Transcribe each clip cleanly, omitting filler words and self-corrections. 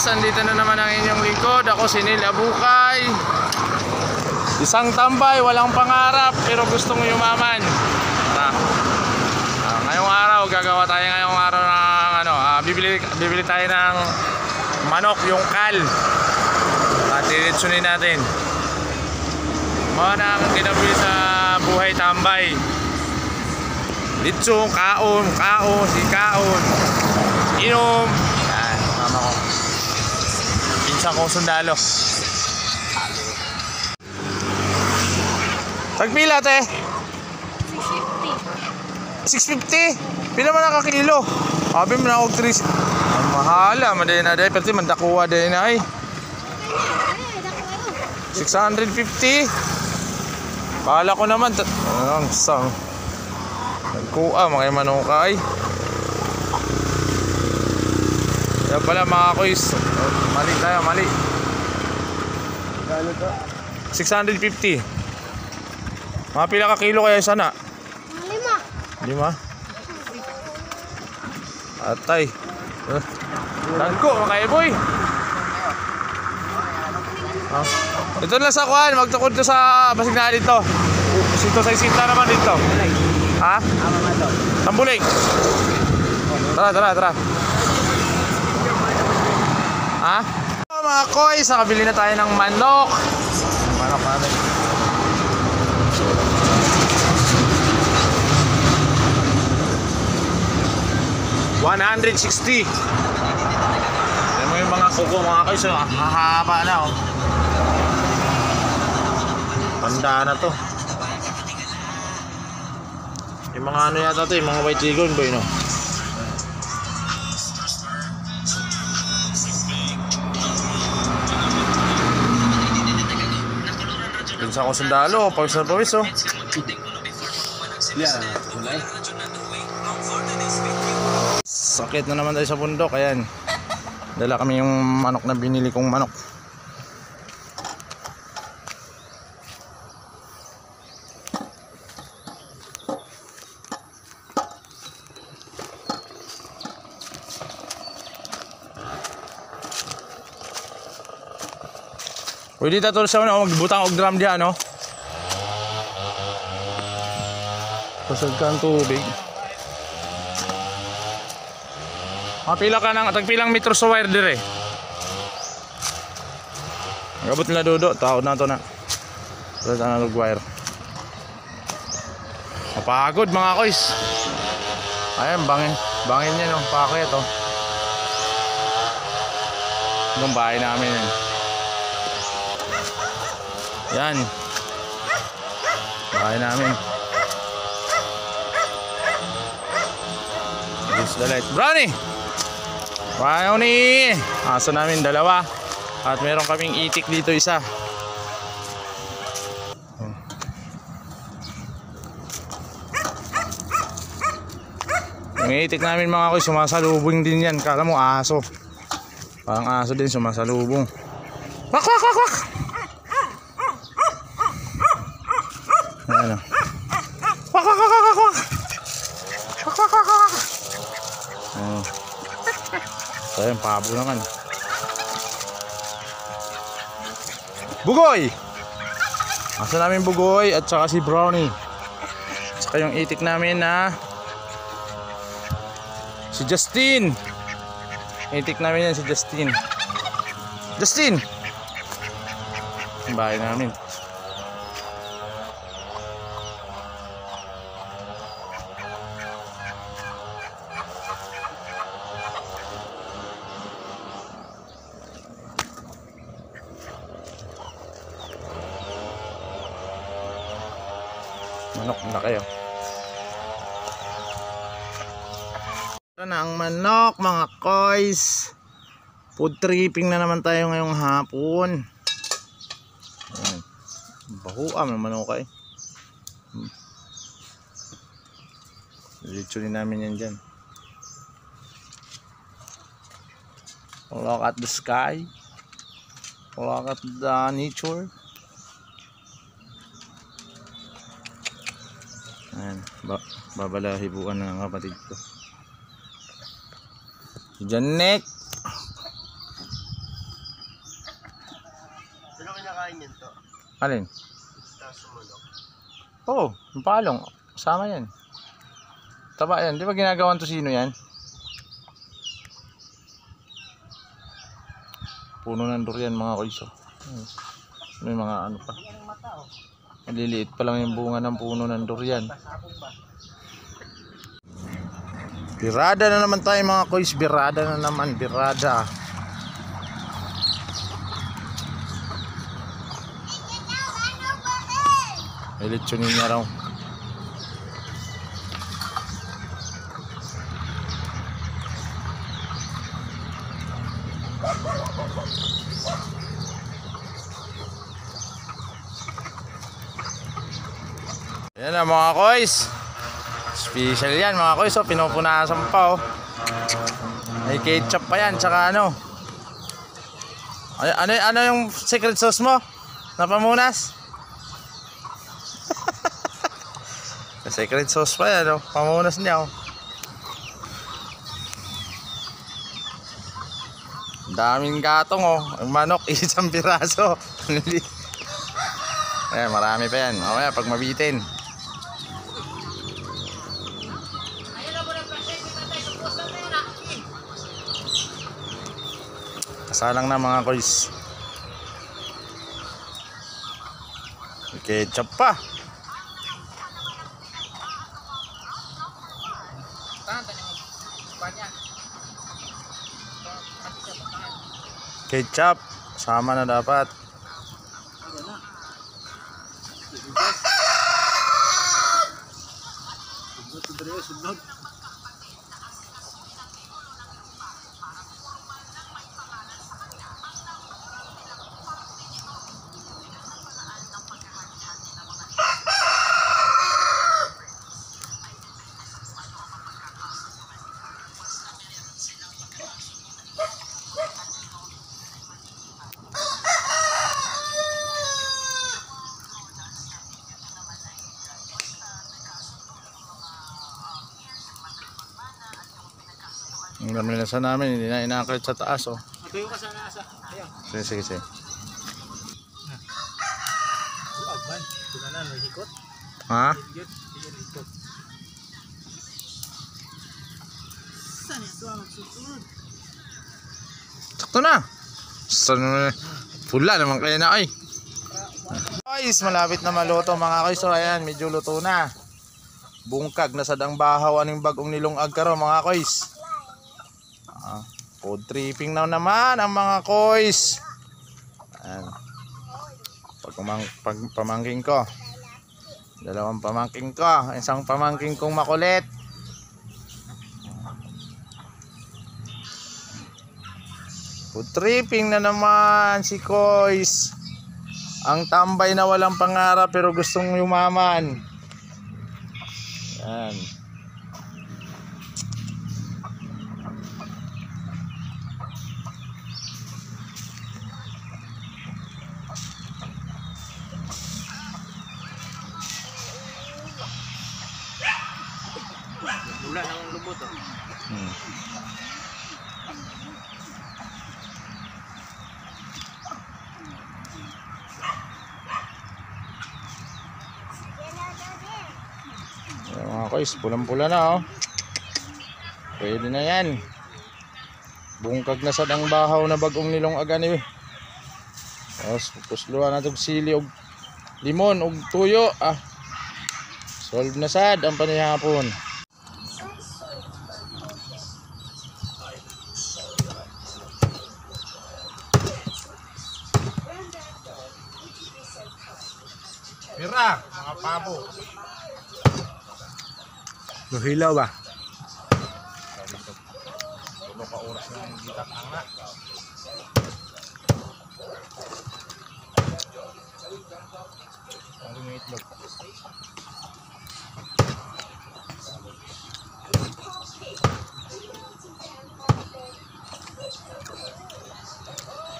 guys, andito na naman ang inyong lingkod. Ako si Neil Abukay. Isang tambay, walang pangarap pero gustong yumaman. Ngayong araw, gagawa tayo ngayong araw ng bibili tayo ng manok, yung kal. At iritsunin natin. Mga ang kinabili sa buhay tambay. Litsong, kaon, sikaon, inom. Yan, mama ko. Pinsan kong sundalo. Tagpila te? 650. Pila man nakakilo? Sabi mo na og 3. Ang mahala, maday na day, pati mandakuha day na ay. 650. Pahala ko naman. Ang sang. Nagkuha, mga manukay. Kaya pala mga kuys. Mali tayo, mali. Gano to? 650. Mga pila ka kilo kaya sana? 5. Atay. Tangko, mga eboy. Ito na sa kuhan, magtukod to sa basig na dito. Dito sa isinta naman dito. Ha? Tambuling. Tara. Ha? Mga koy, nakabili na tayo ng manok. Manok natin. $160. Alam mo yung mga kuko mga koy, so hahaba na oh. Tanda na to. Yung mga ano yata to, yung mga white dragon boy no. Pinsan ko sundalo, pawis na pawis oh. Sakit na naman tayo sa bundok, ayan. Dala kami yung manok na binili kong manok. Pwede tato siya na magbutang og drum diyan no. Pasag ka ang tubig. Mapila ka ng tagpilang metro sa wire dire. Gabot nila dodo, taon na to na. Wala na log wire. Mapagod mga koys. Ayan bangin niya no, pakit to. Yung bahay namin yan. Yan. Bahay namin. This the light. Brownie! Brownie! Aso namin dalawa. At meron kaming itik dito isa. Yung itik namin mga koy, sumasalubong din yan. Kala mo aso. Parang aso din sumasalubong. Wak wak wak wak! Ano? Wak wak wak wak wak. Wak wak wak wak. Oh. So yung pabo naman. Bugoy. Asa namin Bugoy at saka si Brownie. Saka yung itik namin na si Justin. Itik namin yan si Justin. Justin. Yung bahay namin. Manok na kayo. Ito na ang manok mga koys. Food tripping na naman tayo ngayong hapon. Bahuam ng manok eh. Literally namin yan dyan. Look at the sky. Look at the nature. Ayan, babalahibuan ng kapatid ko. Si Janek. kinakain yun to? Alin? Tapos sumunok. Oo, yung palong. Kasama yan. Taba yan. Di ba ginagawan to sino yan? Puno ng durian mga koiso. May mga ano pa. Maliliit pa lang yung bunga ng puno ng durian. Birada na naman tayo mga kois. Birada na naman. Birada. Elitsunin niya raw. Yan na mga kois. Special yan mga kois. So, pinupunasan pa oh. May ketchup pa yan. Tsaka ano. Ano yung secret sauce mo? Napamunas? Secret sauce pa yan oh. Pamunas niya oh. Daming gatong oh. Ang manok isang piraso. Marami pa yan. Mamaya pag mabitin. Kasalang na mga kois. May ketchup pa. Ketchup sama na dapat. Ang lamilasa namin, hindi na inakit sa taas oh. Tuyo ka sana sa. Ayan. Sige. Agman, tunanan may hikot. Ha? Yun, hikot. Saan ito ang susunod? Sakto na. Pula naman kaya na ay. Guys, malapit na maluto mga guys. So ayan, medyo luto na. Bungkag na sadang bahaw aning bagong nilungag karo mga guys. Food tripping na naman ang mga kois. Pamangking ko. Dalawang pamangking ko. Isang pamangking kong makulit. Food tripping na naman si kois. Ang tambay na walang pangarap pero gustong yumaman. Yan. Wala nang lubot oh. Mga kois, pulang-pula na oh. Pwede na yan. Bungkag na sadang bahaw na bagong nilungagan eh. Tapos pusluan na itong sili og limon og tuyo ah. Solve na sad ang panihapon. Mira, mga pabo. Luhilaw ba? Tulo ka oras na ang gitak na. Ang may itlog.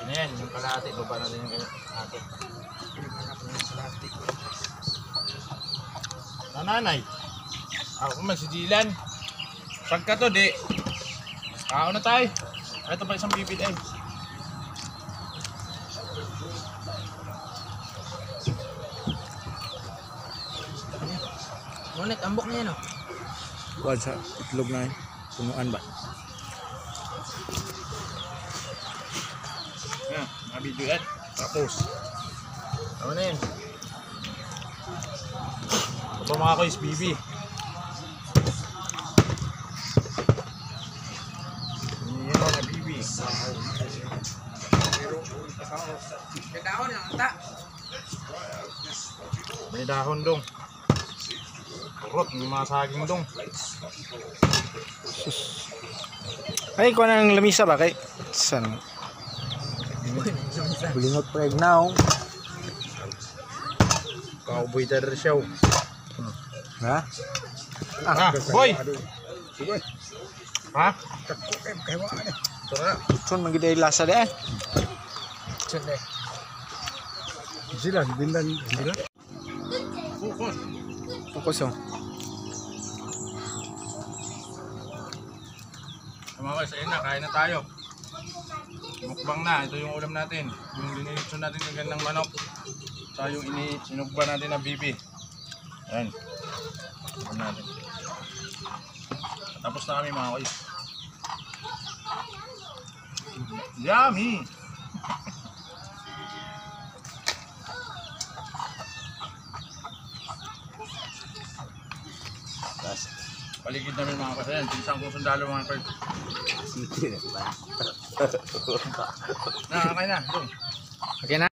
Ano yan, yung kalahati, baba na din yung kalahati. Nanay. Ako man si Dylan. Saan ka to, di? Kao na tayo. Ito pa isang bibig ay. Ngunit, ambok niya no? Kuwan sa itlog na yun. Punuan ba? Yan, mga video yan. Tapos. Ano na yun? Ito mga ko is BB. Yan mga BB. Kagahon yung anta. May dahon dong. Kurot, may mga saging dong. Ay, kuha ng lamisa ba kay? San? Bulingot pregnaw. Cowboy dari siya. Ha? Ah, boy! Ha? Tara. Sun magiday lasa de. Siyempre. Sila bindan sila. Focus. Fokus oh. Mga guys, ayun na, kain na tayo. Mukbang na, ito yung ulam natin. Yung linilitso natin ng gandang manok. Saka yung sinugba natin na bibi. Ayan. Ulam natin. Tapos na kami mga guys. Yummy! Paligid namin mga kasayan. Pinsang kong sundalo mga kard. Nakakay na. Doon. Okay na.